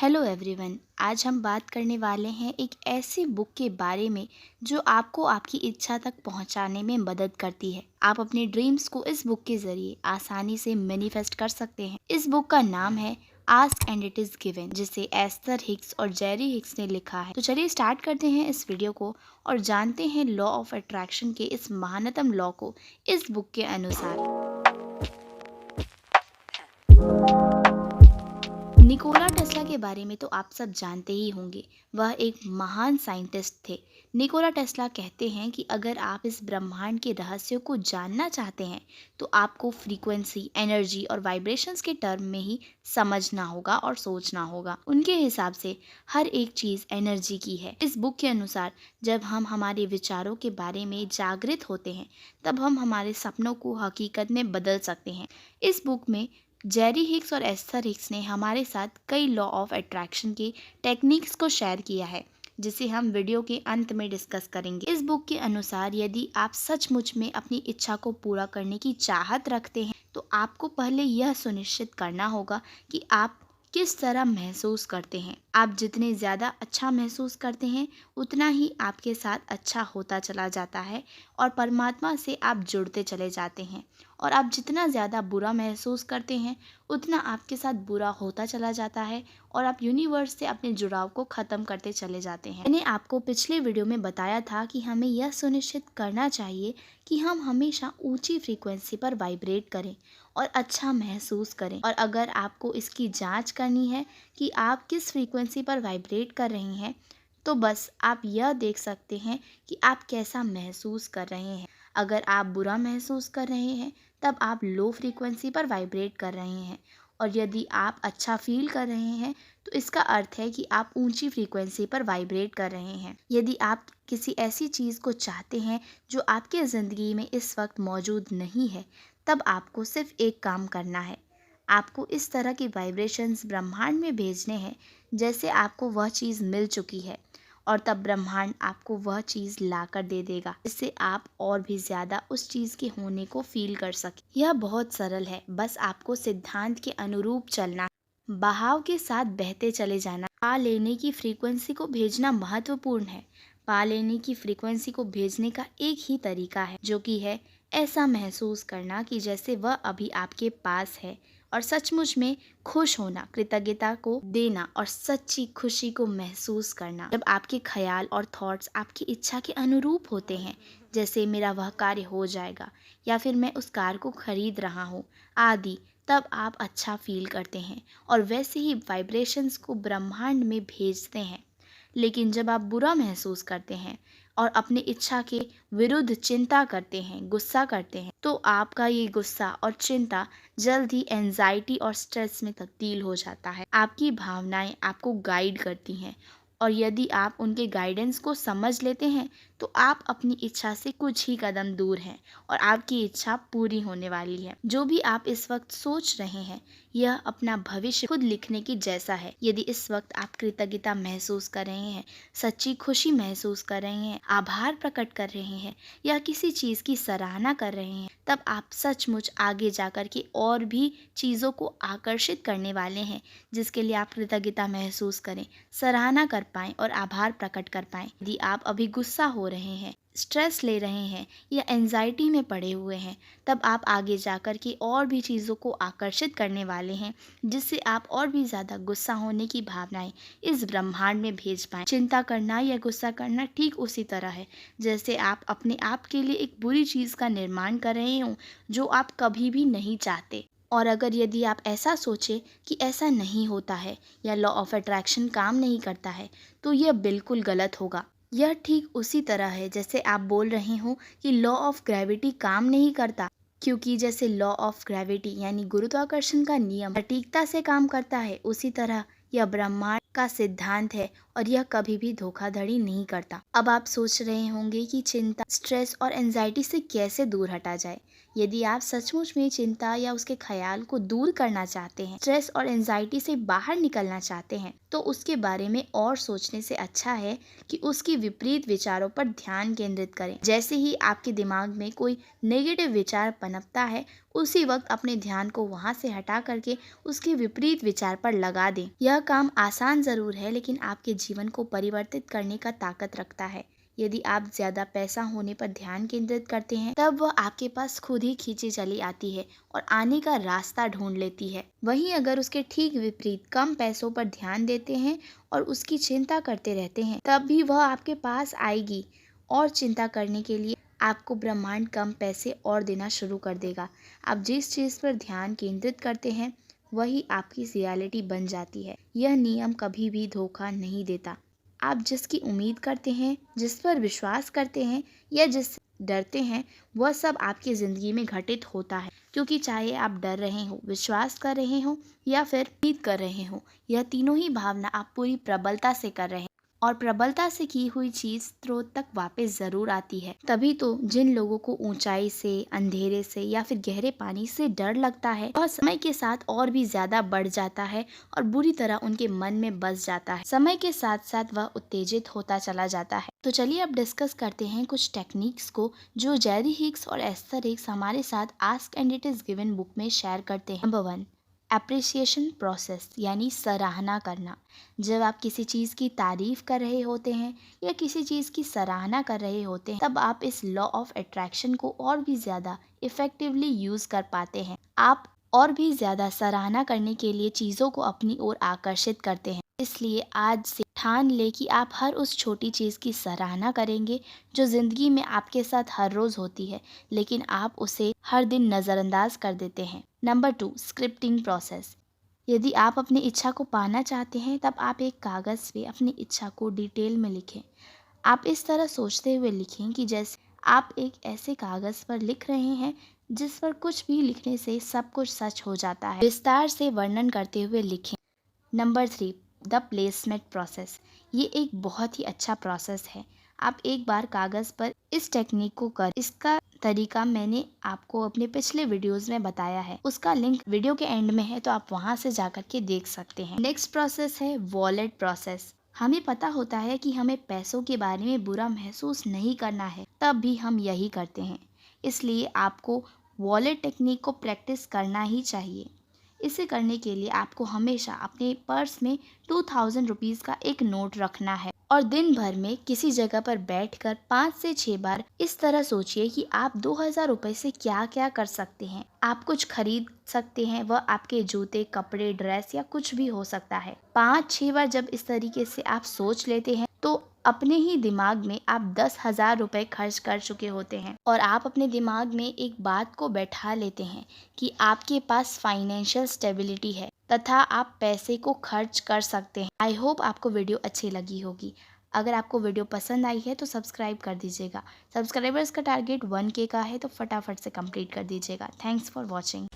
Hello everyone. आज हम बात करने वाले हैं एक ऐसी बुक के बारे में जो आपको आपकी इच्छा तक पहुंचाने में मदद करती है। आप अपने ड्रीम्स को इस बुक के ज़रिए आसानी से मैनिफेस्ट कर सकते हैं। इस बुक का नाम है ask and it is given, जिसे एस्थर हिक्स और जेरी हिक्स ने लिखा है। तो चलिए स्टार्ट करते हैं इस वीडियो को और जानते हैं लॉ ऑफ अट्रैक्शन के इस महानतम लॉ को इस बुक के अनुसार। निकोला टेस्ला के बारे में तो आप सब जानते ही होंगे। वह एक महान साइंटिस्ट थे। निकोला टेस्ला कहते हैं कि अगर आप इस ब्रह्मांड के रहस्यों को जानना चाहते हैं तो आपको फ्रीक्वेंसी, एनर्जी और वाइब्रेशंस के टर्म में ही समझना होगा और सोचना होगा। उनके हिसाब से हर एक चीज़ एनर्जी की है। इस बुक के अनुसार जब हम हमारे विचारों के बारे में जागृत होते हैं तब हम हमारे सपनों को हकीकत में बदल सकते हैं। इस बुक में जेरी हिक्स और एस्थर हिक्स ने हमारे साथ कई लॉ ऑफ अट्रैक्शन के टेक्निक्स को शेयर किया है, जिसे हम वीडियो के अंत में डिस्कस करेंगे। इस बुक के अनुसार यदि आप सचमुच में अपनी इच्छा को पूरा करने की चाहत रखते हैं तो आपको पहले यह सुनिश्चित करना होगा कि आप किस तरह महसूस करते हैं। आप जितने ज़्यादा अच्छा महसूस करते हैं उतना ही आपके साथ अच्छा होता चला जाता है और परमात्मा से आप जुड़ते चले जाते हैं। और आप जितना ज़्यादा बुरा महसूस करते हैं उतना आपके साथ बुरा होता चला जाता है और आप यूनिवर्स से अपने जुड़ाव को ख़त्म करते चले जाते हैं। मैंने आपको पिछले वीडियो में बताया था कि हमें यह सुनिश्चित करना चाहिए कि हम हमेशा ऊंची फ्रीक्वेंसी पर वाइब्रेट करें और अच्छा महसूस करें। और अगर आपको इसकी जांच करनी है कि आप किस फ्रीक्वेंसी पर वाइब्रेट कर रहे हैं तो बस आप यह देख सकते हैं कि आप कैसा महसूस कर रहे हैं। अगर आप बुरा महसूस कर रहे हैं तब आप लो फ्रीक्वेंसी पर वाइब्रेट कर रहे हैं, और यदि आप अच्छा फील कर रहे हैं तो इसका अर्थ है कि आप ऊंची फ्रीक्वेंसी पर वाइब्रेट कर रहे हैं। यदि आप किसी ऐसी चीज़ को चाहते हैं जो आपके ज़िंदगी में इस वक्त मौजूद नहीं है, तब आपको सिर्फ एक काम करना है। आपको इस तरह की वाइब्रेशंस ब्रह्मांड में भेजने हैं जैसे आपको वह चीज़ मिल चुकी है, और तब ब्रह्मांड आपको वह चीज़ ला कर दे देगा, जिससे आप और भी ज़्यादा उस चीज़ के होने को फील कर सकें। यह बहुत सरल है, बस आपको सिद्धांत के अनुरूप चलना, बहाव के साथ बहते चले जाना। पा लेने की फ्रीक्वेंसी को भेजना महत्वपूर्ण है। पा लेने की फ्रीक्वेंसी को भेजने का एक ही तरीका है, जो कि है ऐसा महसूस करना कि जैसे वह अभी आपके पास है, और सचमुच में खुश होना, कृतज्ञता को देना और सच्ची खुशी को महसूस करना। जब आपके ख्याल और थॉट्स आपकी इच्छा के अनुरूप होते हैं, जैसे मेरा वह कार्य हो जाएगा या फिर मैं उस कार को खरीद रहा हूँ आदि, तब आप अच्छा फील करते हैं और वैसे ही वाइब्रेशंस को ब्रह्मांड में भेजते हैं। लेकिन जब आप बुरा महसूस करते हैं और अपनी इच्छा के विरुद्ध चिंता करते हैं, गुस्सा करते हैं, तो आपका ये गुस्सा और चिंता जल्द ही एंजाइटी और स्ट्रेस में तब्दील हो जाता है। आपकी भावनाएं आपको गाइड करती हैं, और यदि आप उनके गाइडेंस को समझ लेते हैं तो आप अपनी इच्छा से कुछ ही कदम दूर हैं और आपकी इच्छा पूरी होने वाली है। जो भी आप इस वक्त सोच रहे हैं यह अपना भविष्य खुद लिखने की जैसा है। यदि इस वक्त आप कृतज्ञता महसूस कर रहे हैं, सच्ची खुशी महसूस कर रहे हैं, आभार प्रकट कर रहे हैं या किसी चीज़ की सराहना कर रहे हैं, तब आप सचमुच आगे जाकर के और भी चीज़ों को आकर्षित करने वाले हैं जिसके लिए आप कृतज्ञता महसूस करें, सराहना कर पाएं और आभार प्रकट कर पाएं। यदि आप अभी गुस्सा हो रहे हैं, स्ट्रेस ले रहे हैं या एंजाइटी में पड़े हुए हैं, तब आप आगे जाकर के और भी चीज़ों को आकर्षित करने वाले हैं जिससे आप और भी ज़्यादा गुस्सा होने की भावनाएं इस ब्रह्मांड में भेज पाएं। चिंता करना या गुस्सा करना ठीक उसी तरह है जैसे आप अपने आप के लिए एक बुरी चीज़ का निर्माण कर रहे हों जो आप कभी भी नहीं चाहते। और अगर यदि आप ऐसा सोचें कि ऐसा नहीं होता है या लॉ ऑफ अट्रैक्शन काम नहीं करता है, तो यह बिल्कुल गलत होगा। यह ठीक उसी तरह है जैसे आप बोल रहे हो कि लॉ ऑफ ग्रेविटी काम नहीं करता, क्योंकि जैसे लॉ ऑफ ग्रेविटी यानी गुरुत्वाकर्षण का नियम सटीकता से काम करता है, उसी तरह यह ब्रह्मांड का सिद्धांत है और यह कभी भी धोखाधड़ी नहीं करता। अब आप सोच रहे होंगे कि चिंता, स्ट्रेस और एंजाइटी से कैसे दूर हटा जाए। यदि आप सचमुच में चिंता या उसके ख्याल को दूर करना चाहते हैं, स्ट्रेस और एंजाइटी से बाहर निकलना चाहते हैं, तो उसके बारे में और सोचने से अच्छा है कि उसकी विपरीत विचारों पर ध्यान केंद्रित करें। जैसे ही आपके दिमाग में कोई नेगेटिव विचार पनपता है, उसी वक्त अपने ध्यान को वहां से हटा करके उसके विपरीत विचार पर लगा दें। यह काम आसान जरूर है, लेकिन आपके जीवन को परिवर्तित करने का ताकत रखता है। यदि आप ज्यादा पैसा होने पर ध्यान केंद्रित करते हैं, तब वह आपके पास खुद ही खींची चली आती है और आने का रास्ता ढूंढ लेती है। वहीं अगर उसके ठीक विपरीत कम पैसों पर ध्यान देते हैं और उसकी चिंता करते रहते हैं, तब भी वह आपके पास आएगी और चिंता करने के लिए आपको ब्रह्मांड कम पैसे और देना शुरू कर देगा। आप जिस चीज पर ध्यान केंद्रित करते हैं, वही आपकी रियलिटी बन जाती है। यह नियम कभी भी धोखा नहीं देता। आप जिसकी उम्मीद करते हैं, जिस पर विश्वास करते हैं या जिससे डरते हैं, वह सब आपकी ज़िंदगी में घटित होता है। क्योंकि चाहे आप डर रहे हो, विश्वास कर रहे हो या फिर उम्मीद कर रहे हो, यह तीनों ही भावना आप पूरी प्रबलता से कर रहे हैं और प्रबलता से की हुई चीज स्रोत तक वापस जरूर आती है। तभी तो जिन लोगों को ऊंचाई से, अंधेरे से या फिर गहरे पानी से डर लगता है, वह समय के साथ और भी ज्यादा बढ़ जाता है और बुरी तरह उनके मन में बस जाता है। समय के साथ साथ वह उत्तेजित होता चला जाता है। तो चलिए अब डिस्कस करते हैं कुछ टेक्निक्स को जो जेरी हिक्स और एस्थर हिक्स हमारे साथ ask and it is given book में शेयर करते हैं। नंबर 1, एप्रिसिएशन प्रोसेस यानी सराहना करना। जब आप किसी चीज़ की तारीफ कर रहे होते हैं या किसी चीज़ की सराहना कर रहे होते हैं, तब आप इस लॉ ऑफ अट्रैक्शन को और भी ज़्यादा इफेक्टिवली यूज़ कर पाते हैं। आप और भी ज़्यादा सराहना करने के लिए चीज़ों को अपनी ओर आकर्षित करते हैं। इसलिए आज से ठान ले कि आप हर उस छोटी चीज़ की सराहना करेंगे जो ज़िंदगी में आपके साथ हर रोज़ होती है, लेकिन आप उसे हर दिन नज़रअंदाज कर देते हैं। Number 2, scripting process. यदि आप अपनी इच्छा को पाना चाहते हैं, तब आप एक कागज़ पे अपनी इच्छा को डिटेल में लिखें। आप इस तरह सोचते हुए लिखें कि जैसे आप एक ऐसे कागज़ पर लिख रहे हैं जिस पर कुछ भी लिखने से सब कुछ सच हो जाता है। विस्तार से वर्णन करते हुए लिखें। Number 3, the placement process. ये एक बहुत ही अच्छा प्रोसेस है। आप एक बार कागज़ पर इस टेक्निक को कर, इसका तरीका मैंने आपको अपने पिछले वीडियोस में बताया है, उसका लिंक वीडियो के एंड में है, तो आप वहां से जाकर के देख सकते हैं। नेक्स्ट प्रोसेस है वॉलेट प्रोसेस। हमें पता होता है कि हमें पैसों के बारे में बुरा महसूस नहीं करना है, तब भी हम यही करते हैं। इसलिए आपको वॉलेट टेक्निक को प्रैक्टिस करना ही चाहिए। इसे करने के लिए आपको हमेशा अपने पर्स में 2000 रुपीज़ का एक नोट रखना है और दिन भर में किसी जगह पर बैठकर 5 से 6 बार इस तरह सोचिए कि आप 2000 रुपए से क्या क्या कर सकते हैं। आप कुछ खरीद सकते हैं, वह आपके जूते, कपड़े, ड्रेस या कुछ भी हो सकता है। 5-6 बार जब इस तरीके से आप सोच लेते हैं, तो अपने ही दिमाग में आप 10,000 रुपए खर्च कर चुके होते हैं और आप अपने दिमाग में एक बात को बैठा लेते हैं कि आपके पास फाइनेंशियल स्टेबिलिटी है तथा आप पैसे को खर्च कर सकते हैं। आई होप आपको वीडियो अच्छी लगी होगी। अगर आपको वीडियो पसंद आई है तो सब्सक्राइब कर दीजिएगा। सब्सक्राइबर्स का टारगेट 1K का है, तो फटाफट से कंप्लीट कर दीजिएगा। Thanks for watching.